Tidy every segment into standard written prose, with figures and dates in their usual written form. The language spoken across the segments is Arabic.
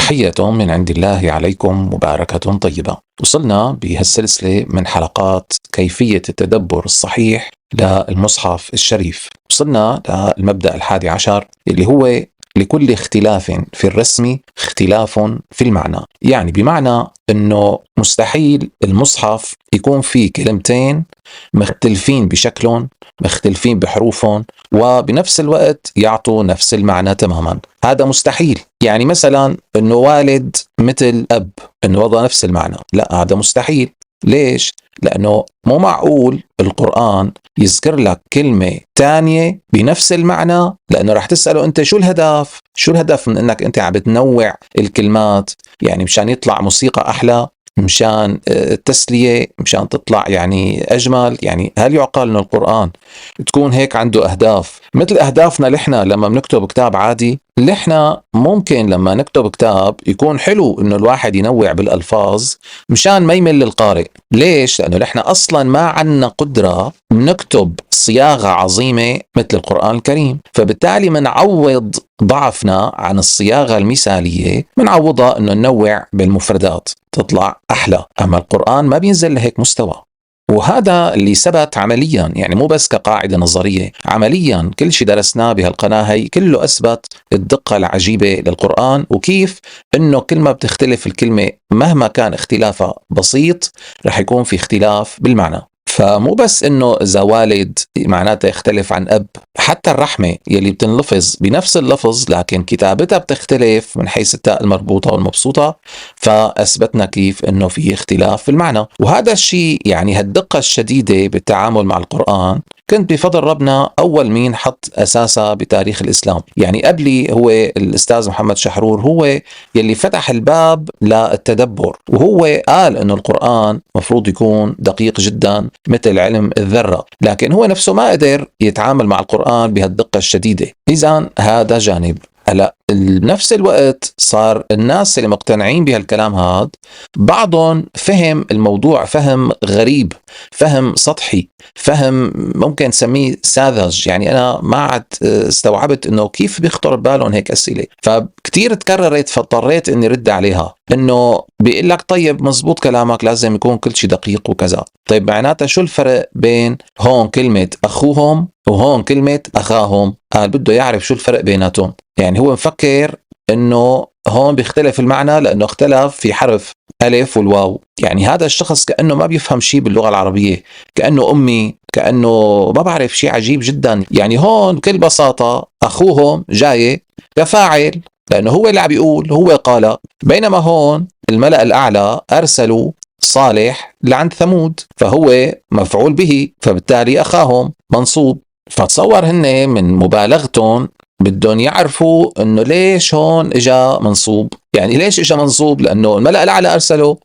تحية من عند الله عليكم مباركة طيبة. وصلنا بهالسلسلة من حلقات كيفية التدبر الصحيح للمصحف الشريف. وصلنا للمبدأ 11 اللي هو لكل اختلاف في الرسم اختلاف في المعنى. يعني بمعنى أنه مستحيل المصحف يكون فيه كلمتين مختلفين بشكلهم، مختلفين بحروفهم، وبنفس الوقت يعطوا نفس المعنى تماما. هذا مستحيل. يعني مثلا أنه والد مثل أب، أنه وضع نفس المعنى، لا، هذا مستحيل. ليش؟ لأنه مو معقول القرآن يذكر لك كلمة تانية بنفس المعنى، لأنه رح تسأله أنت شو الهدف؟ شو الهدف من أنك أنت عم بتنوع الكلمات؟ يعني مشان يطلع موسيقى أحلى، مشان التسلية، مشان تطلع يعني أجمل؟ يعني هل يعقل أن القرآن تكون هيك عنده أهداف مثل أهدافنا لحنا لما بنكتب كتاب عادي؟ لحنا ممكن لما نكتب كتاب يكون حلو إنه الواحد ينوع بالألفاظ مشان ما يمل القارئ. ليش؟ لأنه نحنا أصلا ما عنا قدرة نكتب صياغة عظيمة مثل القرآن الكريم، فبالتالي منعوض ضعفنا عن الصياغة المثالية، منعوضها إنه ننوع بالمفردات تطلع أحلى. أما القرآن ما بينزل لهيك مستوى، وهذا اللي ثبت عمليا، يعني مو بس كقاعدة نظرية، عمليا كل شيء درسناه بهالقناة هي كله أثبت الدقة العجيبة للقرآن، وكيف إنه كل ما بتختلف الكلمة مهما كان اختلافها بسيط رح يكون في اختلاف بالمعنى. فمو بس إنه إذا والد معناته يختلف عن أب، حتى الرحمة يلي بتنلفظ بنفس اللفظ لكن كتابتها بتختلف من حيث التاء المربوطة والمبسوطة، فأثبتنا كيف إنه في اختلاف في المعنى. وهذا الشيء يعني هالدقة الشديدة بالتعامل مع القرآن كنت بفضل ربنا أول مين حط أساسها بتاريخ الإسلام. يعني قبلي هو الأستاذ محمد شحرور، هو يلي فتح الباب للتدبر، وهو قال إنه القرآن مفروض يكون دقيق جدا مثل علم الذرة، لكن هو نفسه ما قدر يتعامل مع القرآن بهالدقة الشديدة. إذن هذا جانب. هلا بنفس الوقت صار الناس اللي مقتنعين بهالكلام هذا بعضهم فهم الموضوع فهم غريب، فهم سطحي، فهم ممكن نسميه ساذج. يعني أنا ما عاد استوعبت إنه كيف بيخطر ببالهم هيك أسئلة، فكتير تكررت فاضطريت إني رد عليها. إنه بيقول لك طيب مزبوط كلامك، لازم يكون كل شيء دقيق وكذا. طيب معناتها شو الفرق بين هون كلمة أخوهم وهون كلمة أخاهم؟ قال بده يعرف شو الفرق بيناتهم. يعني هو مفكر إنه هون بيختلف المعنى لأنه اختلف في حرف ألف والواو. يعني هذا الشخص كأنه ما بيفهم شيء باللغة العربية، كأنه أمي، كأنه ما بعرف شيء عجيب جدا. يعني هون بكل بساطة أخوهم جاي كفاعل لأنه هو اللي عم بيقول، هو قال، بينما هون الملأ الأعلى أرسلوا صالح لعند ثمود فهو مفعول به، فبالتالي أخاهم منصوب. فتصور هن من مبالغتهم بدهم يعرفوا انه ليش هون اجا منصوب. يعني ليش اجا منصوب؟ لانه الملأ الاعلى ارسله،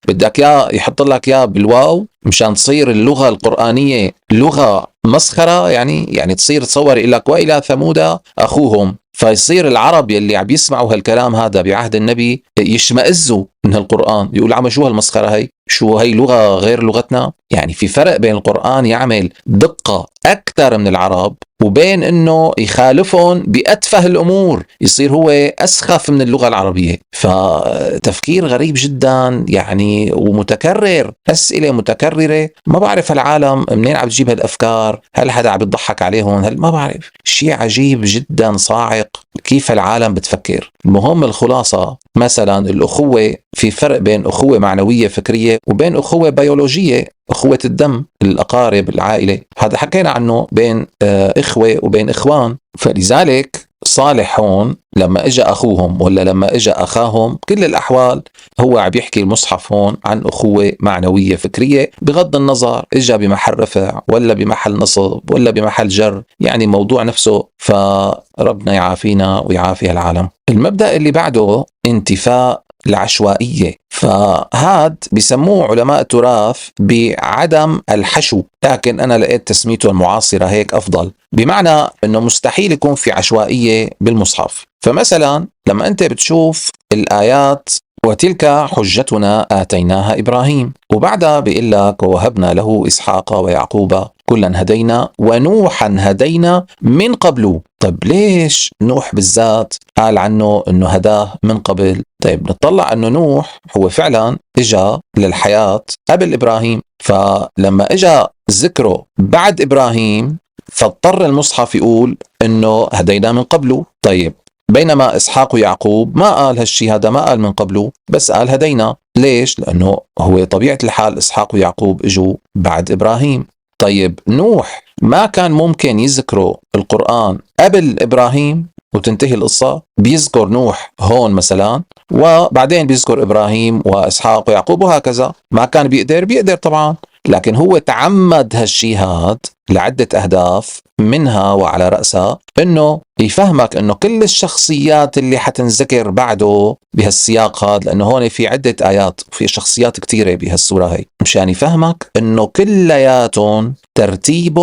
بدك يا يحط لك يا بالواو مشان تصير اللغة القرآنية لغة مسخرة. يعني تصير تصور يقول لك والى ثمود اخوهم، فيصير العرب يلي عم يسمعوا هالكلام هذا بعهد النبي يشمئزوا من القرآن، يقول عم شو هالمسخرة هي؟ شو هي لغة غير لغتنا؟ يعني في فرق بين القرآن يعمل دقة أكثر من العرب وبين أنه يخالفهم بأتفه الأمور، يصير هو أسخف من اللغة العربية. فتفكير غريب جدا يعني، ومتكرر، أسئلة متكررة. ما بعرف العالم منين عم تجيب هالأفكار، هل حدا عم يضحك عليهم؟ هل ما بعرف. شيء عجيب جدا صاعق كيف العالم بتفكر. المهم الخلاصة مثلا الأخوة، في فرق بين أخوة معنوية فكرية وبين أخوة بيولوجية، أخوة الدم، الأقارب، العائلة. هذا حكينا عنه بين إخوة وبين إخوان. فلذلك صالح هون لما إجا أخوهم ولا لما إجا أخاهم، كل الأحوال هو عم يحكي المصحف هون عن أخوة معنوية فكرية، بغض النظر إجا بمحل رفع ولا بمحل نصب ولا بمحل جر، يعني موضوع نفسه. فربنا يعافينا ويعافي العالم. المبدأ اللي بعده انتفاء العشوائية. فهاد بيسموه علماء التراث بعدم الحشو، لكن أنا لقيت تسميته المعاصرة هيك أفضل، بمعنى أنه مستحيل يكون في عشوائية بالمصحف. فمثلا لما أنت بتشوف الآيات وتلك حجتنا آتيناها إبراهيم، وبعدها بيقول لك ووهبنا له إسحاق ويعقوب كلا هدينا ونوحا هدينا من قبل. طيب ليش نوح بالذات قال عنه أنه هداه من قبل؟ طيب نطلع أنه نوح هو فعلا إجا للحياة قبل إبراهيم، فلما إجا ذكره بعد إبراهيم فاضطر المصحف يقول أنه هدينا من قبله. طيب بينما إسحاق ويعقوب ما قال هالشي، هذا ما قال من قبله، بس قال هدينا. ليش؟ لأنه هو طبيعة الحال إسحاق ويعقوب إجوا بعد إبراهيم. طيب نوح ما كان ممكن يذكروا القرآن قبل إبراهيم وتنتهي القصة؟ بيذكر نوح هون مثلا وبعدين بيذكر إبراهيم وإسحاق ويعقوب وهكذا. ما كان بيقدر طبعا، لكن هو تعمد هالشي هاد لعدة أهداف، منها وعلى رأسها أنه يفهمك أنه كل الشخصيات اللي حتنذكر بعده بهالسياق هذا، لأنه هون في عدة آيات وفي شخصيات كتيرة بهالسورة هي، مشان يفهمك أنه كلياتهم ترتيب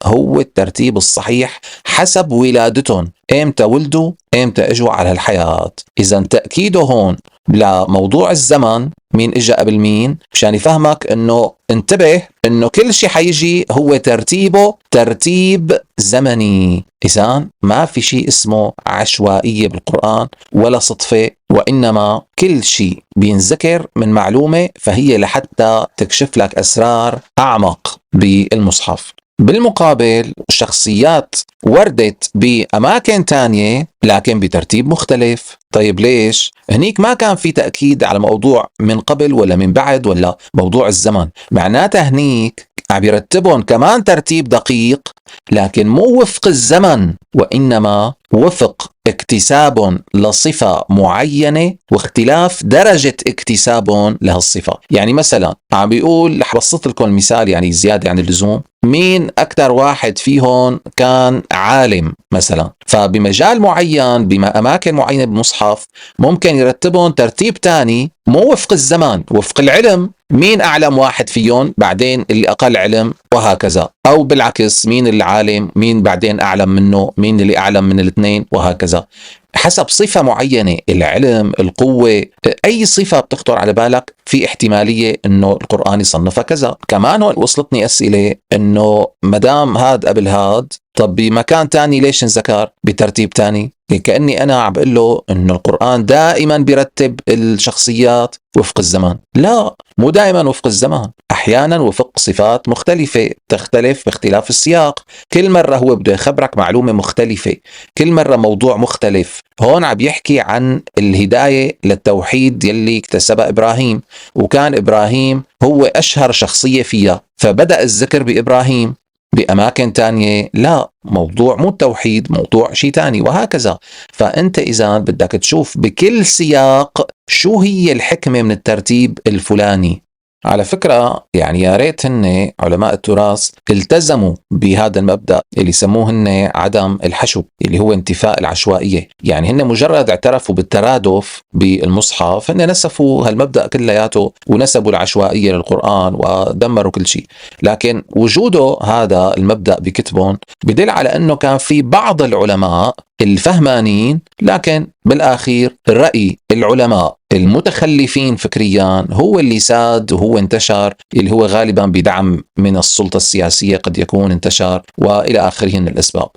هو الترتيب الصحيح حسب ولادتهم، إمتى ولدوا إمتى إجوا على الحياة. إذا تأكيده هون لموضوع الزمن، مين إجا قبل مين، مشان يفهمك أنه انتبه أنه كل شيء حيجي هو ترتيبه ترتيب زمني. إذا ما في شيء اسمه عشوائية بالقرآن ولا صدفة، وإنما كل شيء بينذكر من معلومة فهي لحتى تكشف لك أسرار أعمق بالمصحف. بالمقابل شخصيات وردت بأماكن تانية لكن بترتيب مختلف. طيب ليش؟ هنيك ما كان في تأكيد على موضوع من قبل ولا من بعد ولا موضوع الزمن، معناتها هنيك عم يرتبهم كمان ترتيب دقيق لكن مو وفق الزمن، وإنما وفق اكتساب لصفة معينة واختلاف درجة اكتسابهم لهالصفة. يعني مثلا عم بيقول، رح بسط لكم مثال يعني زيادة عن اللزوم، مين أكثر واحد فيهم كان عالم مثلا، فبمجال معين بأماكن معينة بالمصحف ممكن يرتبهم ترتيب تاني مو وفق الزمان، وفق العلم، مين أعلم واحد فيهم بعدين اللي أقل علم وهكذا، أو بالعكس مين العالم مين بعدين أعلم منه، مين اللي أعلم من الاثنين وهكذا، حسب صفة معينة، العلم، القوة، أي صفة بتخطر على بالك في احتمالية أنه القرآن يصنفها كذا. كمان وصلتني أسئلة أنه مدام هاد قبل هاد، طب بمكان تاني ليش انذكر بترتيب تاني؟ كأني أنا عم بقول له أنه القرآن دائما بيرتب الشخصيات وفق الزمان. لا، مو دائما وفق الزمان، أحيانا وفق صفات مختلفة تختلف باختلاف السياق. كل مرة هو بده يخبرك معلومة مختلفة، كل مرة موضوع مختلف. هون عم يحكي عن الهداية للتوحيد يلي اكتسبها إبراهيم، وكان إبراهيم هو أشهر شخصية فيها، فبدأ الذكر بإبراهيم. بأماكن تانية لا، موضوع مو التوحيد، موضوع شيء تاني وهكذا. فأنت إذا بدك تشوف بكل سياق شو هي الحكمة من الترتيب الفلاني. على فكرة يعني يا ريت هن علماء التراث التزموا بهذا المبدأ اللي يسموه هن عدم الحشو، اللي هو انتفاء العشوائية. يعني هن مجرد اعترفوا بالترادف بالمصحف، هن نسفوا هالمبدأ كلياته ونسبوا العشوائية للقرآن ودمروا كل شيء. لكن وجوده هذا المبدأ بكتبهم بدل على أنه كان في بعض العلماء الفهمانين، لكن بالآخير رأي العلماء المتخلفين فكريا هو اللي ساد وهو انتشر، اللي هو غالبا بدعم من السلطة السياسية قد يكون انتشر، وإلى آخره من الأسباب.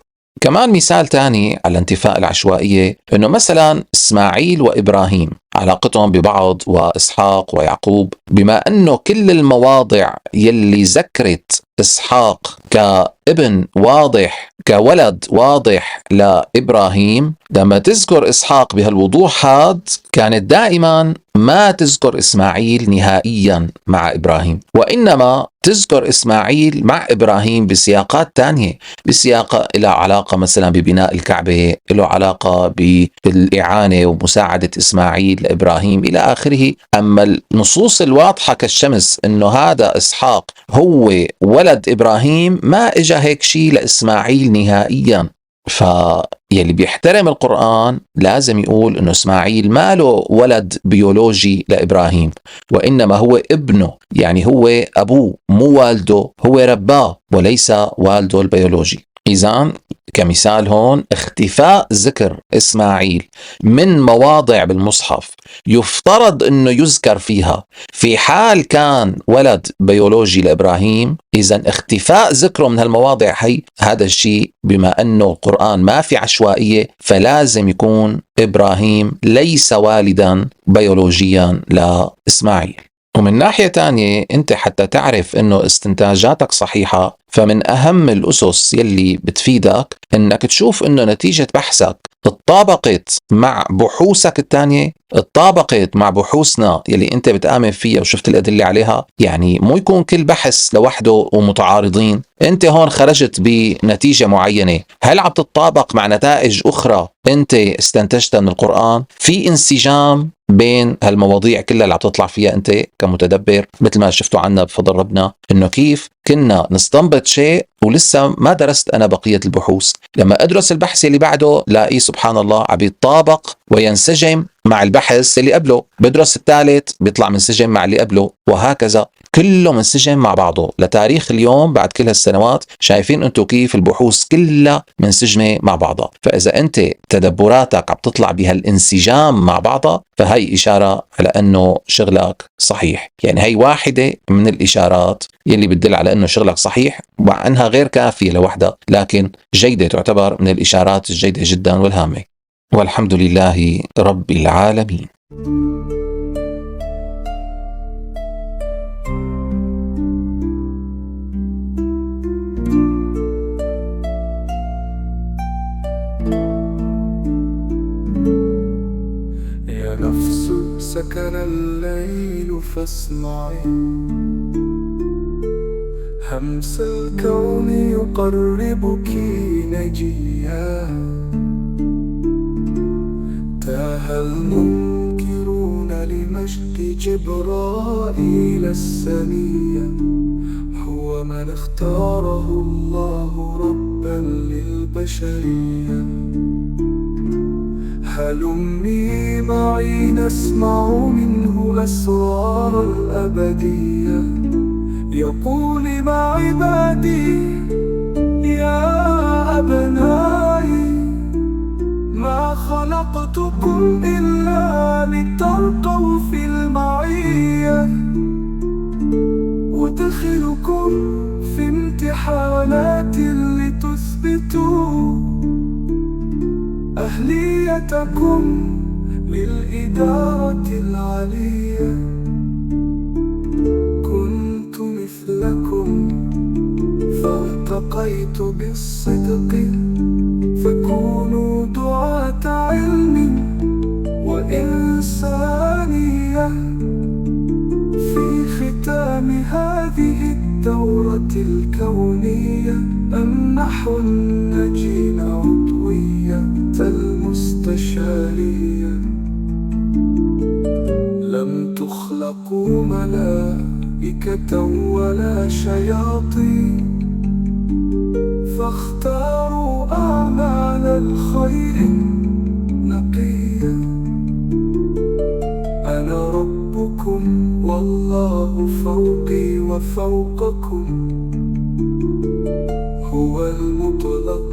كمان مثال تاني على انتفاء العشوائية، أنه مثلا إسماعيل وإبراهيم علاقتهم ببعض وإسحاق ويعقوب، بما أنه كل المواضع يلي ذكرت إسحاق كابن واضح كولد واضح لإبراهيم، لما تذكر إسحاق بهالوضوح هاد كانت دائما ما تذكر إسماعيل نهائيا مع إبراهيم، وإنما تذكر إسماعيل مع إبراهيم بسياقات تانية، بسياق له علاقة مثلا ببناء الكعبة، له علاقة بالإعانة ومساعدة إسماعيل لإبراهيم إلى آخره. أما النصوص الواضحة كالشمس إنه هذا إسحاق هو ولد إبراهيم، ما إجا هيك شيء لإسماعيل نهائيا. فيلي بيحترم القرآن لازم يقول إنه إسماعيل ما له ولد بيولوجي لإبراهيم، وإنما هو ابنه، يعني هو أبوه مو والده، هو رباه وليس والده البيولوجي. إذن كمثال هون اختفاء ذكر إسماعيل من مواضع بالمصحف يفترض أنه يذكر فيها في حال كان ولد بيولوجي لإبراهيم، إذن اختفاء ذكره من هالمواضع هذا الشيء بما أنه القرآن ما في عشوائية فلازم يكون إبراهيم ليس والدا بيولوجيا لإسماعيل. ومن ناحية تانية أنت حتى تعرف أنه استنتاجاتك صحيحة، فمن أهم الأسس يلي بتفيدك أنك تشوف أنه نتيجة بحثك اتطابقت مع بحوثك التانية، اتطابقت مع بحوثنا يلي أنت بتآمن فيها وشفت الأدلة عليها. يعني مو يكون كل بحث لوحده ومتعارضين. أنت هون خرجت بنتيجة معينة، هل عم تتطابق مع نتائج أخرى أنت استنتجتها من القرآن؟ في انسجام بين هالمواضيع كلها اللي عم تطلع فيها أنت كمتدبر، مثل ما شفتوا عنا بفضل ربنا إنه كيف كنا نستنبط شيء ولسه ما درست أنا بقية البحوث. لما أدرس البحث اللي بعده لاقي سبحان الله عم يتطابق وينسجم مع البحث اللي قبله، بدرس الثالث بيطلع منسجم مع اللي قبله، وهكذا كله منسجم مع بعضه. لتاريخ اليوم بعد كل هالسنوات شايفين انتم كيف البحوث كلها منسجمة مع بعضها. فإذا أنت تدبراتك عم تطلع بهالانسجام مع بعضها فهي إشارة على أنه شغلك صحيح. يعني هي واحدة من الإشارات يلي بتدل على أنه شغلك صحيح، مع أنها غير كافية لوحدها لكن جيدة، تعتبر من الإشارات الجيدة جدا والهامة. والحمد لله رب العالمين. يا نفس سكن الليل فاسمعي، همس الكون يقربك نجيا. تاه المنكرون لمجد جبرائيل السنية، هو من اختاره الله ربا للبشرية. هلمي معي نسمع منه أسرار الأبدية، يقول مع عبادي يا أبنائي ما خلقتكم إلا لترقوا في المعية، أدخلكم في امتحانات لتثبتوا أهليتكم للإدارة العالية. كنت مثلكم فارتقيت بالصدق، فكونوا دعاة علم وإنسانية. في ختام هذه الدورة الكونية أمنح النجين عضوية المستشارية. لم تخلقوا ملائكة ولا شياطين، فاختاروا أعمال الخير نقية. أنا ربكم والله فوقي وفوقكم، هو المطلق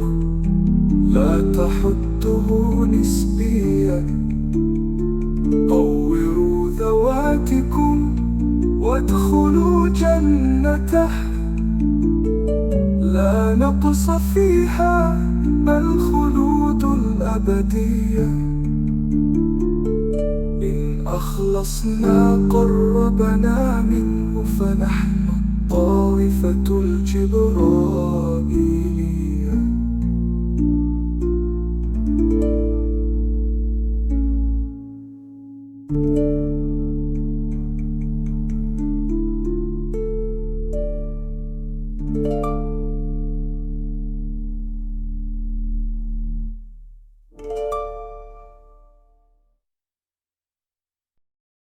لا تحده نسبيا. طوروا ذواتكم وادخلوا جنته، لا نقص فيها بل خلود الأبدية. إن أخلصنا قربنا منه، فنحن الطائفة الجبرائيلية.